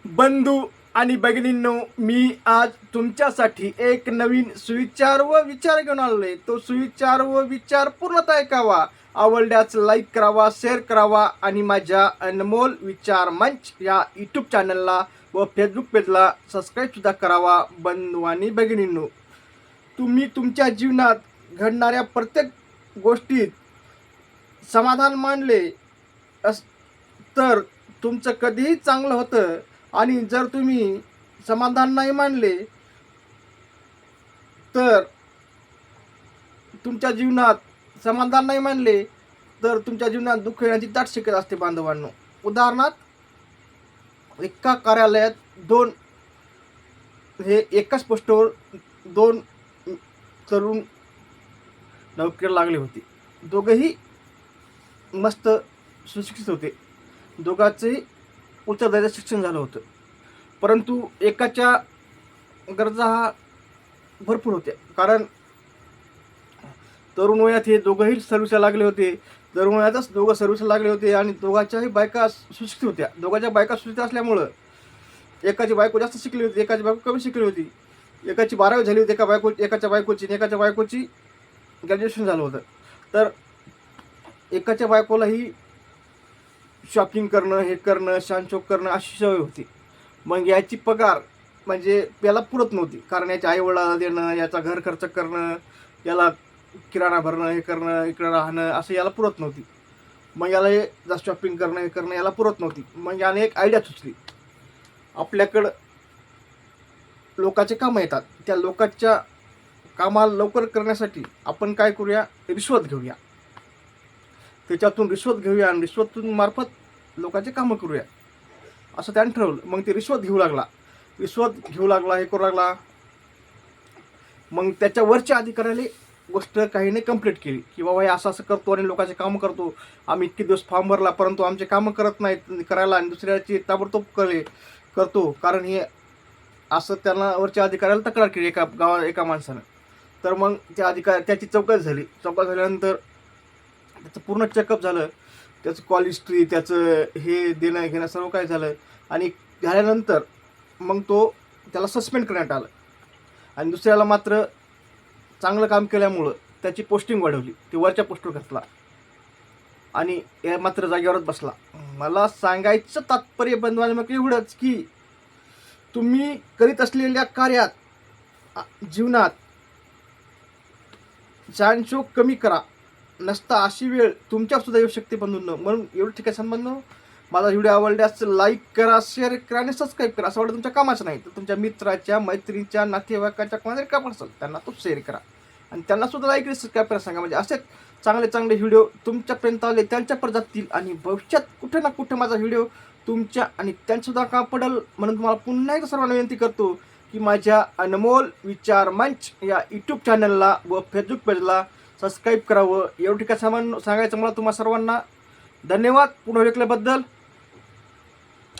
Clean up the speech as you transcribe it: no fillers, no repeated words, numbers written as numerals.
बंधू आणि भगिनींनो, मी आज तुमच्यासाठी एक नवीन सुविचार व विचार घेऊन आलोय। तो सुविचार व विचार पूर्णतः ऐकावा, आवडल्यास लाईक करावा, शेअर करावा आणि माझ्या अनमोल विचार मंच या यूट्यूब चॅनलला व फेसबुक पेजला सबस्क्राईब सुद्धा करावा। बंधू आणि भगिनींनो, तुम्ही तुमच्या जीवनात घडणाऱ्या प्रत्येक गोष्टीत समाधान मानले तर तुमचं कधीही चांगलं होतं, आणि जर तुम्ही समाधान नाही मानले तर तुमच्या जीवनात समाधान नाही मानले तर तुमच्या जीवनात दुःख येण्याची दाट शक्यता असते। बांधवांनो, उदाहरणार्थ एका कार्यालयात एकाच पोस्टवर दोन तरुण नोकरीला लागले होते। दोघेही मस्त सुशिक्षित होते, दोघांचेही उच्च दर्जाचं शिक्षण झालं होतं, परंतु एकाच्या गरजा हा भरपूर होत्या। कारण तरुण वयात हे दोघंही सर्व्हिसला लागले होते, तरुण वयातच दोघं सर्व्हिसला लागले होते आणि दोघांच्याही बायका सुशिक्षित होत्या। दोघांच्या बायका सुशिक्षित असल्यामुळं एकाची बायको जास्त शिकली होती, एकाची बायको कमी शिकली होती। एकाची 12वी झाली होती एकाच्या बायकोची ग्रॅज्युएशन झालं होतं। तर एकाच्या बायकोला ही शॉपिंग करणं, हे करणं, शानशोक करणं अशी सवय होती। मग याची पगार म्हणजे याला पुरत नव्हती, कारण याच्या आईवडिलाला देणं, याचा घर खर्च करणं, याला किराणा भरणं, हे करणं, इकडं राहणं असं याला पुरत नव्हती। मग याला हे जास्त शॉपिंग करणं, हे करणं याला पुरत नव्हती। मग याने एक आयडिया सुचली, आपल्याकडं लोकांचे कामं येतात, त्या लोकांच्या कामाला लवकर करण्यासाठी आपण काय करूया, रिश्वत घेऊया, त्याच्यातून रिश्वत घेऊया आणि रिश्वतून मार्फत लोकांचे कामं करूया असं त्यानं ठरवलं। मग ते रिश्वत घेऊ लागला, हे करू लागला। मग त्याच्या वरच्या अधिकाऱ्याने गोष्ट काहीने कंप्लीट केली की बाबा हे असं असं करतो आणि लोकांचे कामं करतो, आम्ही इतके दिवस फॉर्म भरला परंतु आमचे कामं करत नाहीत करायला, आणि दुसऱ्याची ताबडतोब करतो, कारण हे असं त्यांना वरच्या अधिकाऱ्याला तक्रार केली एका माणसानं। तर मग त्याची चौकशी झाल्यानंतर त्याचं पूर्ण चेकअप झालं, त्याचं कॉल हिस्ट्री, त्याचं हे देणं घेणं सर्व काय झालं, आणि झाल्यानंतर मग त्याला सस्पेंड करण्यात आलं, आणि दुसऱ्याला मात्र चांगलं काम केल्यामुळं त्याची पोस्टिंग वाढवली, ती वरच्या पोस्टवर घातला आणि या मात्र जागेवरच बसला। मला सांगायचं तात्पर्य बंधवांनो मग एवढंच की तुम्ही करीत असलेल्या कार्यात जीवनात शानशोक कमी करा, नसता अशी वेळ तुमच्यावर सुद्धा येऊ शकते बंधूंनो। म्हणून एवढं ठीक आहे संबंध, माझा व्हिडिओ आवडल्यास लाईक करा, शेअर करा आणि सबस्क्राईब करा। असं वाटतं तुमच्या कामाचं नाही तर तुमच्या मित्राच्या, मैत्रिणीच्या, नातेवाईकाच्या कोणाला काम असेल त्यांना तो शेअर करा आणि त्यांना सुद्धा लाईक सबस्क्राईब करा सांगा, म्हणजे असेच चांगले व्हिडिओ तुमच्यापर्यंत आले त्यांच्यापर्यंत जातील आणि भविष्यात कुठे ना कुठे माझा व्हिडिओ तुमच्या आणि त्यांचंसुद्धा काम पडेल। म्हणून तुम्हाला पुन्हा एकदा सर्वांना विनंती करतो की माझ्या अनमोल विचार मंच या यूट्यूब चॅनलला व फेसबुक पेजला सबस्क्राईब करावं। एवढं ठीक आहे सांगायचं मला तुम्हा सर्वांना। धन्यवाद पुन्हा ऐकल्याबद्दल।